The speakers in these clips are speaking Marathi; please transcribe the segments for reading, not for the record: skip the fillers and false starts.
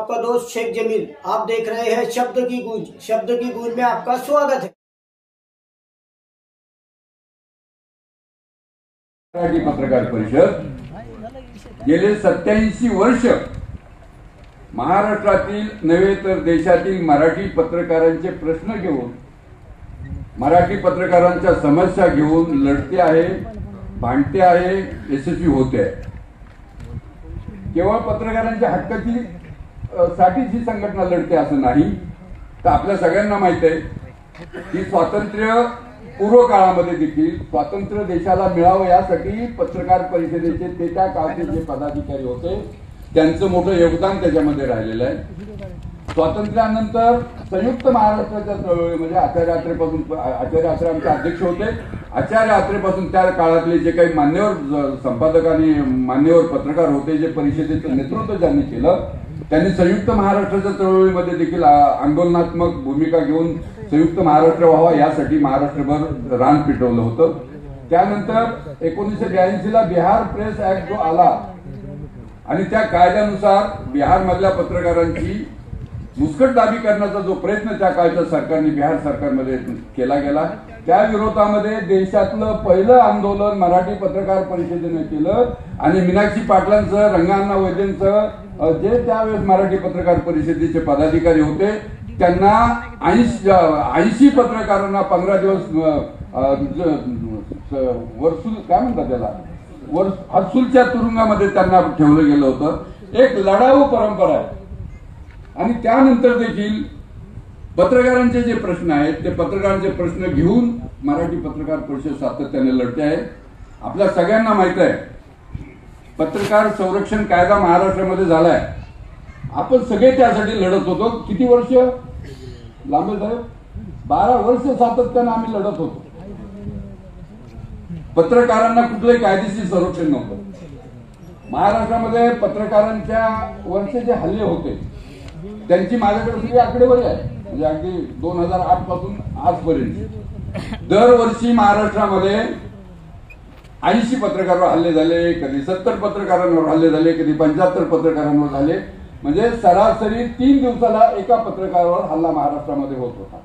आपका दोस्त शेख जमील। आप देख रहे हैं शब्द की गूंज। शब्द की गूंज में आपका स्वागत है। मराठी पत्रकार परिषद गेले 87 वर्ष महाराष्ट्रातील नव्हे तर देशातील मराठी पत्रकारांचे प्रश्न घेऊन, मराठी पत्रकारांच्या समस्या घेऊन लढते आहे, भांडते आहे, यशस्वी होते आहे। केवळ पत्रकारांच्या हक्काची साठी जी संघटना लढते असं नाही, तर आपल्या सगळ्यांना माहित आहे की स्वातंत्र्य पूर्व काळामध्ये देखील स्वातंत्र्य देशाला मिळावं यासाठी पत्रकार परिषदेचे ते त्या काळचे जे पदाधिकारी होते त्यांचं मोठं योगदान त्याच्यामध्ये राहिलेलं आहे। स्वातंत्र्यानंतर संयुक्त महाराष्ट्राच्या चळवळीमध्ये आचार्य आत्रे आमचे अध्यक्ष होते। आचार्य आत्रेपासून त्या काळातले जे काही मान्यवर संपादक आणि मान्यवर पत्रकार होते, जे परिषदेचं नेतृत्व ज्यांनी केलं, त्यांनी संयुक्त महाराष्ट्राच्या चळवळीमध्ये देखील आंदोलनात्मक भूमिका घेऊन संयुक्त महाराष्ट्र व्हावा यासाठी महाराष्ट्रभर रान पेटवलं होतं। त्यानंतर 1982 ला बिहार प्रेस ऍक्ट जो आला आणि त्या कायद्यानुसार बिहार मधल्या पत्रकारांची मुस्कटदाबी करण्याचा जो प्रयत्न त्या काळच्या सरकारने बिहार सरकारमध्ये केला गेला, त्या विरोधामध्ये देशातलं पहिलं आंदोलन मराठी पत्रकार परिषदेने केलं आणि मीनाक्षी पाटलांचं, रंगाअण्णा वैद्यांचं जे त्यावेळेस मराठी पत्रकार परिषदेचे पदाधिकारी होते त्यांना 80 पत्रकारांना 15 दिवस वर्सुल काय म्हणतात त्याला हर्सुलच्या तुरुंगामध्ये त्यांना ठेवलं गेलं होतं। एक लढाऊ परंपरा आहे आणि त्यानंतर देखील पत्रकारांचे जे प्रश्न आहेत ते पत्रकारांचे प्रश्न घेऊन मराठी पत्रकार परिषद सातत्याने लढते आहे। आपल्या सगळ्यांना माहित आहे पत्रकार संरक्षण कायदा महाराष्ट्रामध्ये झालाय, आपण सगळे त्यासाठी लढत होतो। किती वर्ष लांबे साहेब? 12 वर्ष सातत्याने आम्ही लढत होतो। पत्रकारांना कुठलंही कायदेशीर संरक्षण नव्हतं। महाराष्ट्रामध्ये पत्रकारांच्या वरचे जे हल्ले होते त्यांची माझ्याकडे सगळी आकडेवारी आहे, म्हणजे अगदी 2008 पासून आजपर्यंत दरवर्षी महाराष्ट्रामध्ये 80 पत्रकारांवर हल्ले झाले, कधी 70 पत्रकारांवर हल्ले झाले, कधी 75 पत्रकारांवर झाले, म्हणजे सरासरी 3 दिवसाला एका पत्रकारावर हल्ला महाराष्ट्रामध्ये होत होता।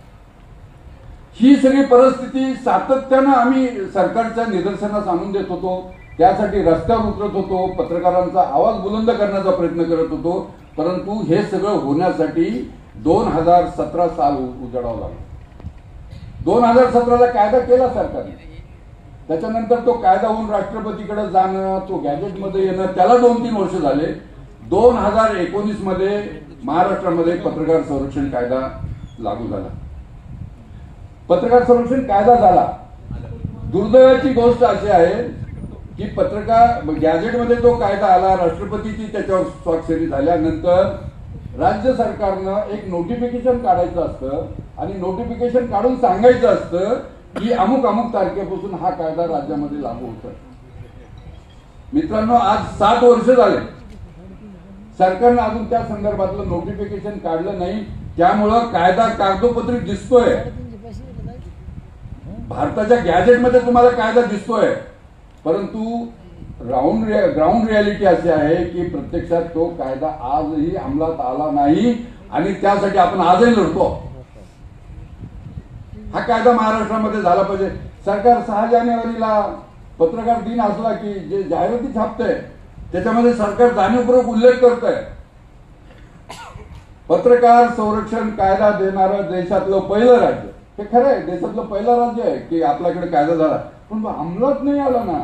ही सगळी परिस्थिती सातत्यानं आम्ही सरकारच्या निदर्शनास आणून देत होतो, त्यासाठी रस्त्यावर उतरत होतो, पत्रकारांचा आवाज बुलंद करण्याचा प्रयत्न करत होतो, परंतु हे सगळं होण्यासाठी 2017 साल उजाडावं लागलं। 2017 ला कायदा केला सरकारने, त्याच्यानंतर तो कायदा होऊन राष्ट्रपतीकडे जाणं, तो गॅजेटमध्ये येणं, त्याला 2-3 वर्ष झाले। 2019 मध्ये महाराष्ट्रामध्ये पत्रकार संरक्षण कायदा लागू झाला। पत्रकार संरक्षण कायदा झाला, दुर्दैवाची गोष्ट अशी आहे की पत्रकार गॅजेटमध्ये तो कायदा आला, राष्ट्रपतीची त्याच्यावर स्वाक्षरी झाल्यानंतर राज्य सरकारनं एक नोटिफिकेशन काढायचं असतं आणि नोटिफिकेशन काढून सांगायचं असतं की अमुक अमुक तारखेपासून हा कायदा राज्यामध्ये लागू होतोय। मित्रांनो, आज 7 वर्ष झाले, सरकारनं अजून त्या संदर्भातलं नोटिफिकेशन काढलं नाही, त्यामुळं कायदा कागदोपत्री दिसतोय, भारताच्या गॅजेटमध्ये तुम्हाला कायदा दिसतोय, परंतु ग्राउंड रियालिटी अशी आहे की प्रत्यक्षात तो कायदा आजही अंमलात आला नाही आणि त्यासाठी आपण आजही लढतो। हा कायदा महाराष्ट्रामध्ये झाला पाहिजे। सरकार 6 जानेवारीला पत्रकार दिन असला की जे जाहिराती छापतंय त्याच्यामध्ये सरकार जाणीवपूर्वक उल्लेख करतंय पत्रकार संरक्षण कायदा देणारं देशातलं पहिलं राज्य। हे खरं आहे, देशातलं पहिलं राज्य आहे की आपल्याकडे कायदा झाला, पण अंमलात नाही आला ना।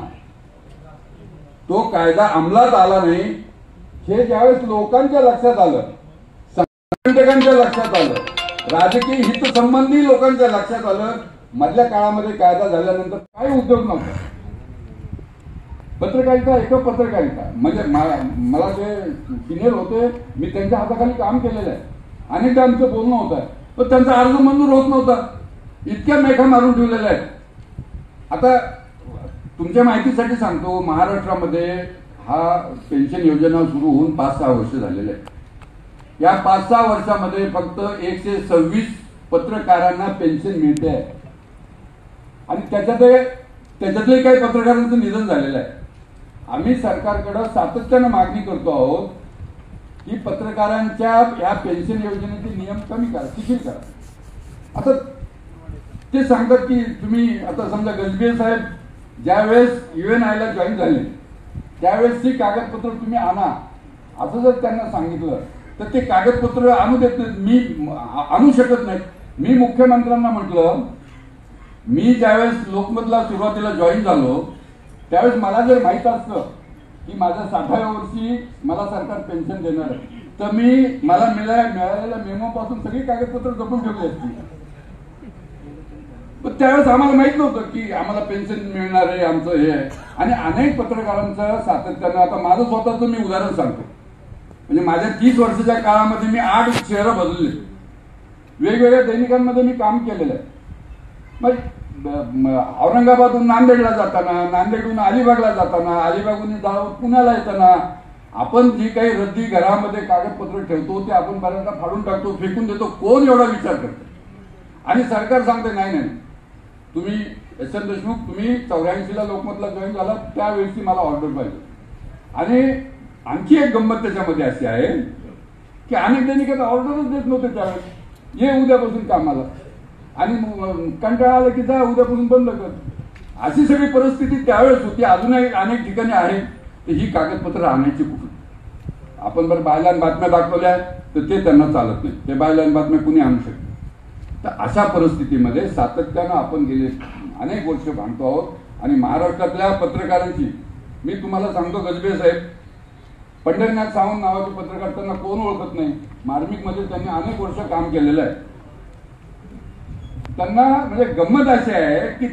तो कायदा अंमलात आला नाही हे ज्यावेळेस लोकांच्या लक्षात आलं, संघटकांच्या लक्षात आलं, राजकीय हितसंबंधी लोकांच्या लक्षात आलं, मधल्या काळामध्ये कायदा झाल्यानंतर काही उद्योग नव्हता। पत्रकारिता एक पत्रकारिता म्हणजे मला जे सिनियर होते मी त्यांच्या हाताखाली काम केलेलं आहे, अनेकदा आमचं बोलणं होतं, पण त्यांचा अर्ज मंजूर होत नव्हता, इतक्या मेघा मारून ठेवलेल्या आहेत। आता तुमच्या माहितीसाठी सांगतो, महाराष्ट्रामध्ये हा पेन्शन योजना सुरू होऊन 5-6 वर्ष झालेले आहेत। या 5-6 वर्षामध्ये फक्त 126 पत्रकारांना पेन्शन मिळते आहे आणि त्याच्यातले काही पत्रकारांचं निधन झालेलं आहे। आम्ही सरकारकडे सातत्यानं मागणी करतो आहोत की पत्रकारांच्या या पेन्शन योजनेचे नियम कमी करा, शिथिल करा. आता ते सांगतात की तुम्ही आता समजा गजबे साहेब ज्यावेळेस UNI ला जॉईन झाले त्यावेळेसची कागदपत्र तुम्ही आणा असं जर त्यांना सांगितलं तर ते कागदपत्र आणू देत नाहीत. मी आणू शकत नाही. मी मुख्यमंत्र्यांना म्हटलं, मी ज्यावेळेस लोकमतला सुरुवातीला जॉईन झालो त्यावेळेस मला जर माहित असतं की माझ्या 60व्या वर्षी मला सरकार पेन्शन देणार आहे तर मला मिळालेल्या मेमो पासून सगळी कागदपत्र जपून ठेवली असती. पण त्यावेळेस आम्हाला माहित नव्हतं की आम्हाला पेन्शन मिळणार आहे, आमचं हे आहे. आणि अनेक पत्रकारांचं सातत्यानं, आता माझं स्वतःचं मी उदाहरण सांगतो. म्हणजे माझ्या 30 वर्षाच्या काळामध्ये मी 8 शहरं बदलले, वेगवेगळ्या दैनिकांमध्ये मी काम केलेलं आहे. मग औरंगाबादहून नांदेडला जाताना, नांदेडहून अलिबागला जाताना, अलिबागहून पुण्याला येताना आपण जी काही रद्दी घरामध्ये कागदपत्र ठेवतो ते आपण बऱ्याचदा फाडून टाकतो, फेकून देतो. कोण एवढा विचार करतो? आणि सरकार सांगते नाही, तुम्ही SN देशमुख तुम्ही 84 ला लोकमतला जॉईन झाला त्यावेळी मला ऑर्डर पाहिजे. आणि आणखी एक गंमत त्याच्यामध्ये अशी आहे की अनेक दैनिकात ऑर्डरच देत नव्हते त्यावेळेस, ये उद्यापासून कामाला, आणि कंटाळा आला की जा उद्यापासून बंद कर. अशी सगळी परिस्थिती त्यावेळेस होती. अजूनही अनेक ठिकाणी आहे. तर ही कागदपत्र आणायची कुठून? आपण बरं बायलान बातम्या दाखवल्या तर ते त्यांना चालत नाही, ते बायलान बातम्या कुणी आणू शकते. तर अशा परिस्थितीमध्ये सातत्यानं आपण गेले अनेक वर्ष भांडतो आहोत. आणि महाराष्ट्रातल्या पत्रकारांची मी तुम्हाला सांगतो, गजबे साहेब, पंढरीनाथ सावंत नावाचे पत्रकार, त्यांना कोण ओळखत नाही. मार्मिकमध्ये त्यांनी अनेक वर्ष काम केलेलं आहे. त्यांना म्हणजे गंमत अशी आहे की